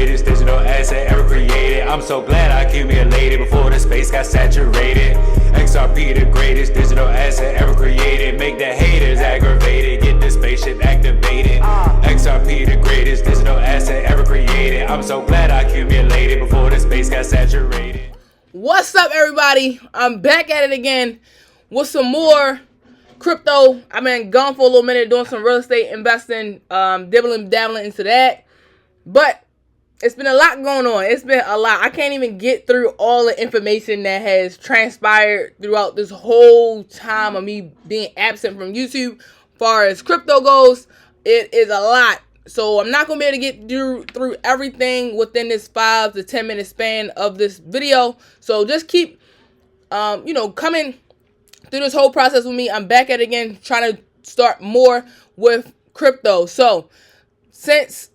greatest digital asset ever created. I'm so glad I accumulated before the space got saturated. XRP the greatest digital asset ever created. Make the haters aggravated, get the spaceship activated. XRP the greatest digital asset ever created. I'm so glad I accumulated before the space got saturated. What's up, everybody? I'm back at it again with some more crypto. I've been gone for a little minute doing some real estate investing, dabbling into that. But it's been a lot going on. It's been a lot. I can't even get through all the information that has transpired throughout this whole time of me being absent from YouTube. As far as crypto goes, it is a lot. So I'm not going to be able to get through everything within this 5 to 10 minute span of this video. So just keep, coming through this whole process with me. I'm back at it again, trying to start more with crypto. So since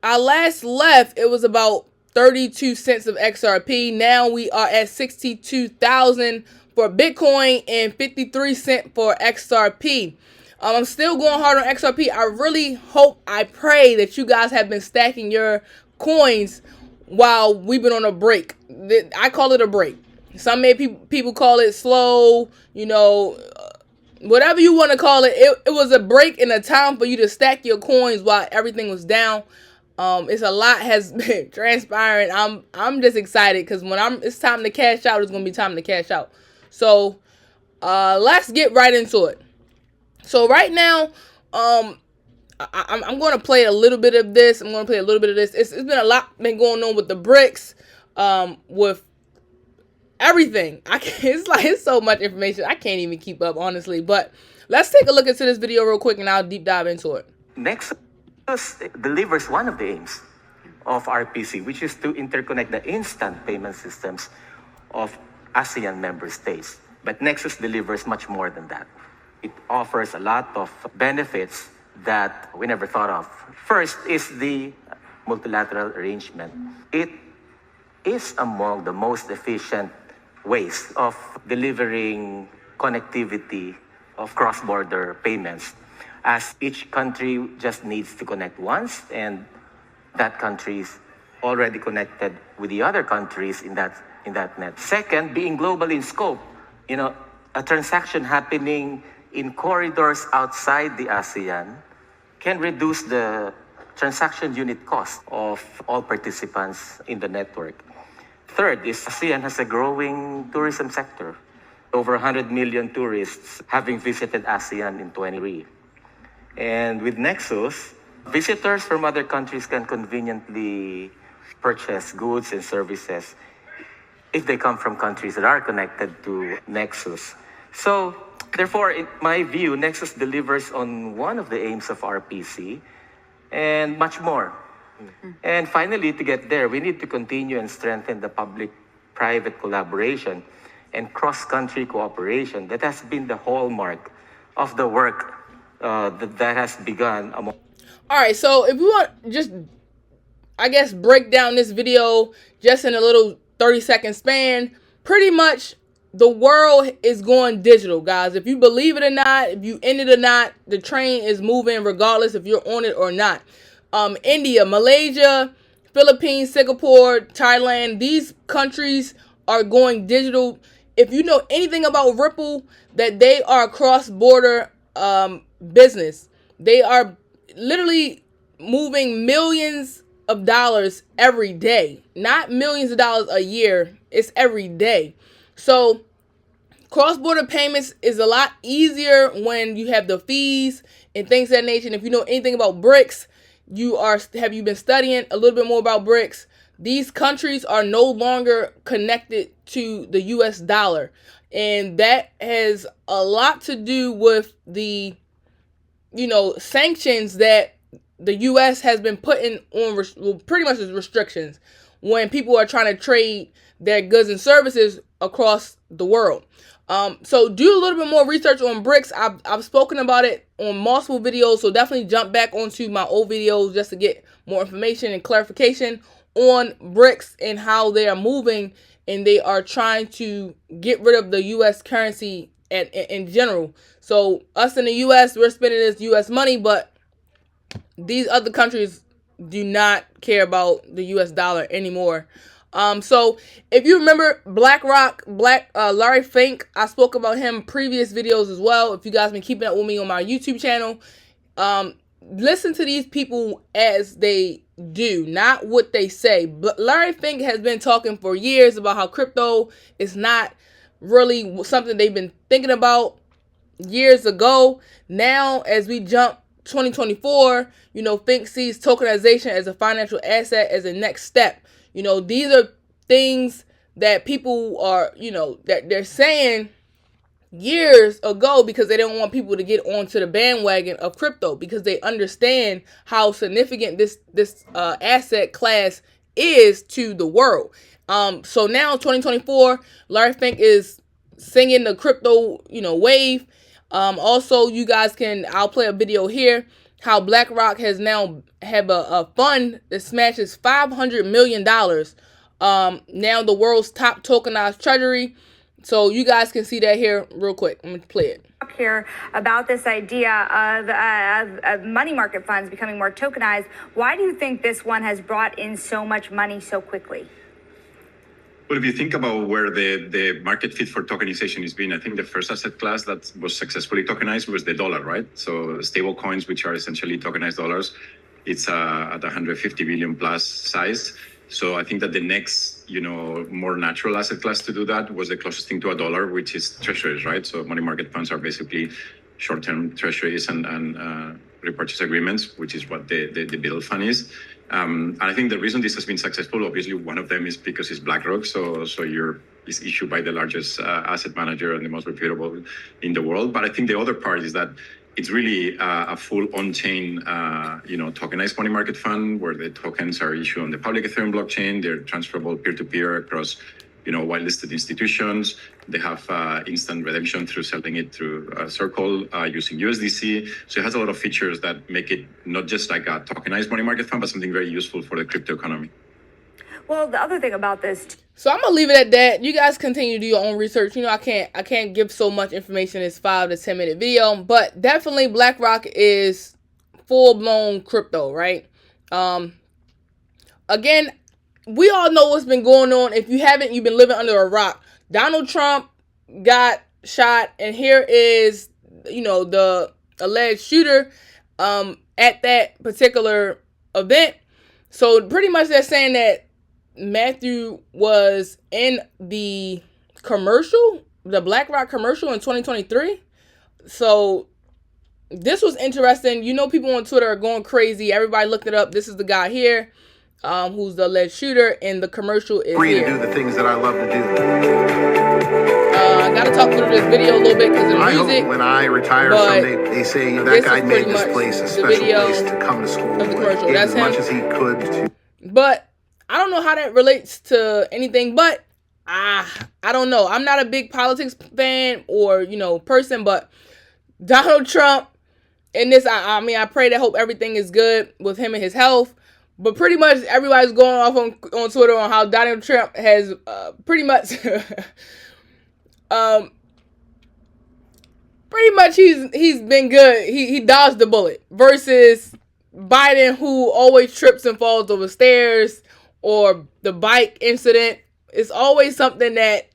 I last left, it was about 32 cents of XRP. Now we are at 62,000 for Bitcoin and 53 cents for XRP. I'm still going hard on XRP. I really hope, I pray that you guys have been stacking your coins while we've been on a break. I call it a break. Some people call it slow, whatever you want to call it. It was a break and a time for you to stack your coins while everything was down. It's a lot has been transpiring. I'm just excited because when it's time to cash out, it's gonna be time to cash out. So let's get right into it. So right now, I'm going to play a little bit of this. I'm going to play a little bit of this. It's been a lot been going on with the bricks, with everything. It's so much information. I can't even keep up, honestly. But let's take a look into this video real quick, and I'll deep dive into it. Nexus delivers one of the aims of RPC, which is to interconnect the instant payment systems of ASEAN member states. But Nexus delivers much more than that. It offers a lot of benefits that we never thought of. First is the multilateral arrangement. It is among the most efficient ways of delivering connectivity of cross-border payments, as each country just needs to connect once, and that country is already connected with the other countries in that net. Second, being global in scope, a transaction happening in corridors outside the ASEAN can reduce the transaction unit cost of all participants in the network. Third is ASEAN has a growing tourism sector. Over 100 million tourists having visited ASEAN in 2023. And with Nexus, visitors from other countries can conveniently purchase goods and services if they come from countries that are connected to Nexus. So, therefore, in my view, Nexus delivers on one of the aims of RPC and much more. Mm-hmm. And finally, to get there, we need to continue and strengthen the public-private collaboration and cross-country cooperation that has been the hallmark of the work that has begun. All right, so if we want just, break down this video just in a little 30-second span, pretty much the world is going digital, guys. If you believe it or not, if you in it or not, the train is moving regardless if you're on it or not. India, Malaysia, Philippines, Singapore, Thailand, these countries are going digital. If you know anything about Ripple, that they are cross-border business. They are literally moving millions of dollars every day. Not millions of dollars a year. It's every day. So cross-border payments is a lot easier when you have the fees and things of that nature. And if you know anything about BRICS, have you been studying a little bit more about BRICS? These countries are no longer connected to the US dollar. And that has a lot to do with the, sanctions that the US has been putting on, pretty much as restrictions when people are trying to trade their goods and services across the world. So do a little bit more research on BRICS. I've spoken about it on multiple videos, so definitely jump back onto my old videos just to get more information and clarification on BRICS and how they are moving, and they are trying to get rid of the U.S. currency in general. So us in the U.S., we're spending this U.S. money, but these other countries do not care about the US dollar anymore. So if you remember BlackRock, Larry Fink, I spoke about him previous videos as well. If you guys been keeping up with me on my YouTube channel, listen to these people as they do, not what they say. But Larry Fink has been talking for years about how crypto is not really something they've been thinking about years ago. Now, as we jump 2024, Fink sees tokenization as a financial asset as a next step. These are things that people are, that they're saying years ago because they don't want people to get onto the bandwagon of crypto because they understand how significant this asset class is to the world. So now 2024, Larry Fink is singing the crypto, wave. Also, you guys I'll play a video here, how BlackRock has now have a fund that smashes $500 million. Now the world's top tokenized treasury. So you guys can see that here real quick. I'm going to play it. Here about this idea of money market funds becoming more tokenized. Why do you think this one has brought in so much money so quickly? Well, if you think about where the market fit for tokenization has been, I think the first asset class that was successfully tokenized was the dollar, right? So stable coins, which are essentially tokenized dollars, it's at 150 billion plus size. So I think that the next, more natural asset class to do that was the closest thing to a dollar, which is treasuries, right? So money market funds are basically short-term treasuries and repurchase agreements, which is what the bill fund is. And I think the reason this has been successful, obviously, one of them is because it's BlackRock. So it's issued by the largest asset manager and the most reputable in the world. But I think the other part is that it's really a full on-chain, tokenized money market fund where the tokens are issued on the public Ethereum blockchain. They're transferable peer-to-peer across, white-listed institutions. They have instant redemption through selling it through Circle using USDC. So it has a lot of features that make it not just like a tokenized money market fund, but something very useful for the crypto economy. Well, the other thing about this. So I'm gonna leave it at that. You guys continue to do your own research. I can't give so much information in this 5 to 10 minute video, but definitely BlackRock is full blown crypto, right? Again, we all know what's been going on. If you haven't, you've been living under a rock. Donald Trump got shot, and here is, the alleged shooter at that particular event. So pretty much they're saying that Matthew was in the commercial, the BlackRock commercial in 2023. So this was interesting. People on Twitter are going crazy. Everybody looked it up. This is the guy here, who's the alleged shooter, and the commercial is free here. to do the things that I love to do. I gotta talk through this video a little bit because of the music. Hope when I retire someday, they say that guy made this place a special place to come to school. Of the commercial. Did That's as him. much as he could to. But I don't know how that relates to anything, but I don't know. I'm not a big politics fan or, person, but Donald Trump and this, I pray that hope everything is good with him and his health. But pretty much everybody's going off on Twitter on how Donald Trump has pretty much he's been good. He dodged the bullet versus Biden, who always trips and falls over stairs, or the bike incident. It's always something that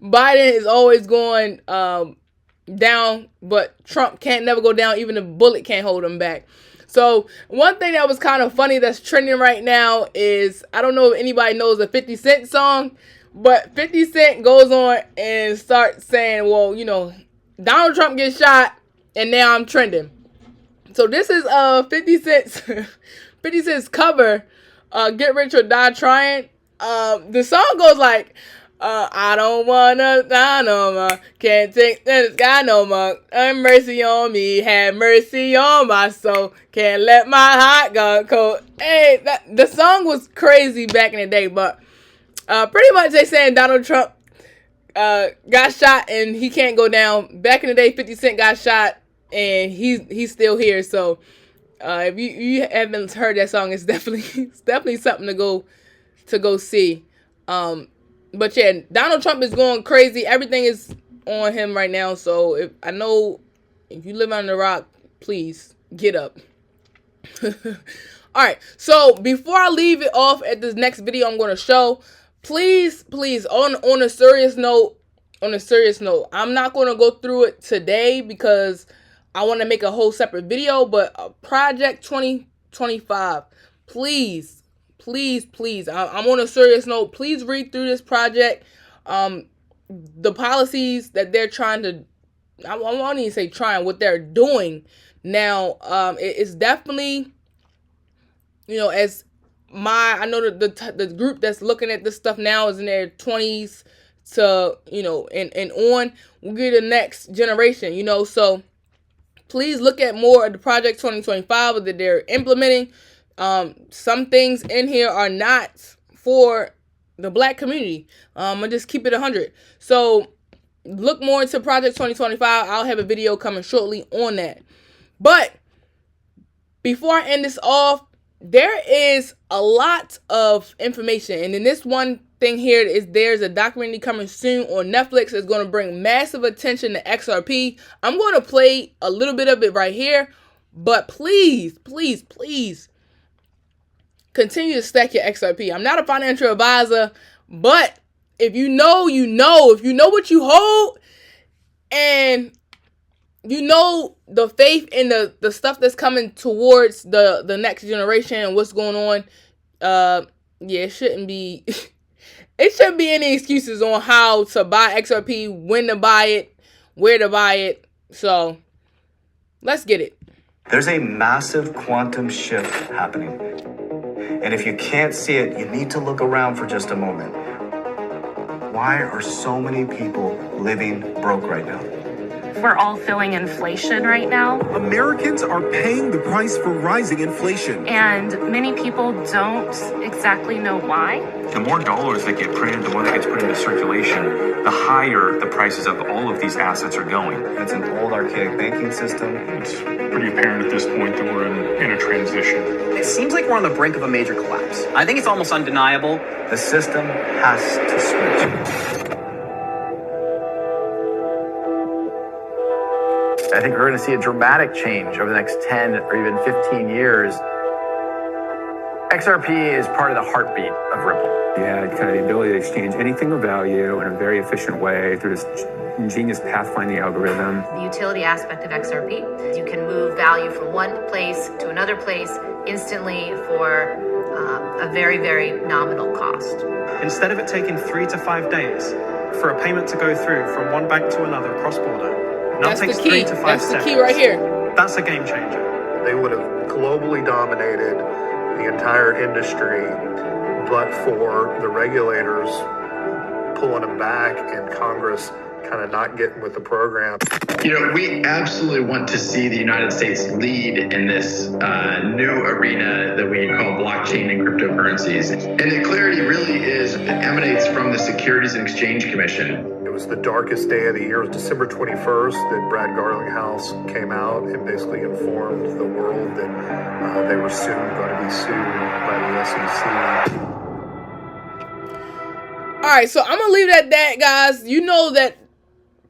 Biden is always going down, but Trump can't never go down. Even a bullet can't hold him back. So one thing that was kind of funny that's trending right now is, I don't know if anybody knows the 50 Cent song, but 50 Cent goes on and starts saying, well, Donald Trump gets shot and now I'm trending. So this is 50 Cent's cover, Get Rich or Die Trying. The song goes like, I don't wanna die no more, can't take this guy no more, have mercy on me, have mercy on my soul, can't let my heart go cold. Hey, the song was crazy back in the day, but pretty much they saying Donald Trump got shot and he can't go down. Back in the day, 50 Cent got shot and he's still here. So if you haven't heard that song, it's definitely something to go see. But yeah, Donald Trump is going crazy. Everything is on him right now. So if you live under a rock, please get up. All right. So before I leave it off at this next video, I'm going to show. Please, on a serious note, I'm not going to go through it today because I want to make a whole separate video. But Project 2025, please, I'm on a serious note. Please read through this project. The policies that they're trying to, I won't even say trying, what they're doing now. It's definitely, as I know that the group that's looking at this stuff now is in their 20s to, and on. We'll get the next generation, so please look at more of the Project 2025 that they're implementing. Some things in here are not for the black community. I'm gonna just keep it 100. So look more into Project 2025. I'll have a video coming shortly on that. But before I end this off, there is a lot of information. And in this one thing here is there's a documentary coming soon on Netflix. It's going to bring massive attention to XRP. I'm going to play a little bit of it right here. But please continue to stack your XRP. I'm not a financial advisor, but if you know, if you know what you hold, and the faith in the stuff that's coming towards the next generation and what's going on, it shouldn't be it shouldn't be any excuses on how to buy XRP, when to buy it, where to buy it. So let's get it. There's a massive quantum shift happening. And if you can't see it, you need to look around for just a moment. Why are so many people living broke right now? We're all feeling inflation right now. Americans are paying the price for rising inflation. And many people don't exactly know why. The more dollars that get printed, the more that gets put into circulation, the higher the prices of all of these assets are going. It's an old archaic banking system. It's pretty apparent at this point that we're in a transition. It seems like we're on the brink of a major collapse. I think it's almost undeniable. The system has to switch. I think we're going to see a dramatic change over the next 10 or even 15 years. XRP is part of the heartbeat of Ripple. Yeah, kind of the ability to exchange anything of value in a very efficient way through this ingenious pathfinding algorithm. The utility aspect of XRP, you can move value from one place to another place instantly for a very, very nominal cost. Instead of it taking 3 to 5 days for a payment to go through from one bank to another cross-border, now it takes 3 to 5 That's seconds. the key right here. That's a game changer. They would have globally dominated the entire industry, but for the regulators pulling them back and Congress kind of not getting with the program. We absolutely want to see the United States lead in this new arena that we call blockchain and cryptocurrencies. And the clarity really emanates from the Securities and Exchange Commission. It was the darkest day of the year. It was December 21st that Brad Garlinghouse came out and basically informed the world that they were soon going to be sued by the SEC. All right, so I'm going to leave it at that, guys. You know that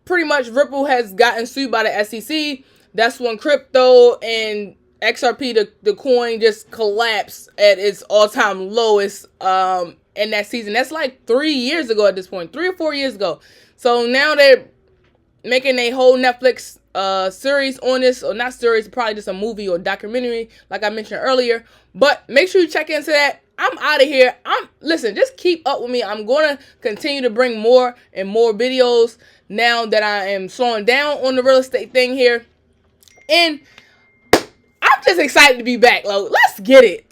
pretty much Ripple has gotten sued by the SEC. That's when crypto and XRP, the coin, just collapsed at its all-time lowest in that season. That's like 3 years ago at this point, 3 or 4 years ago. So now they're making a whole Netflix series on this, or not series, probably just a movie or documentary, like I mentioned earlier. But make sure you check into that. I'm out of here. Listen, just keep up with me. I'm going to continue to bring more and more videos now that I am slowing down on the real estate thing here. And I'm just excited to be back. Let's get it.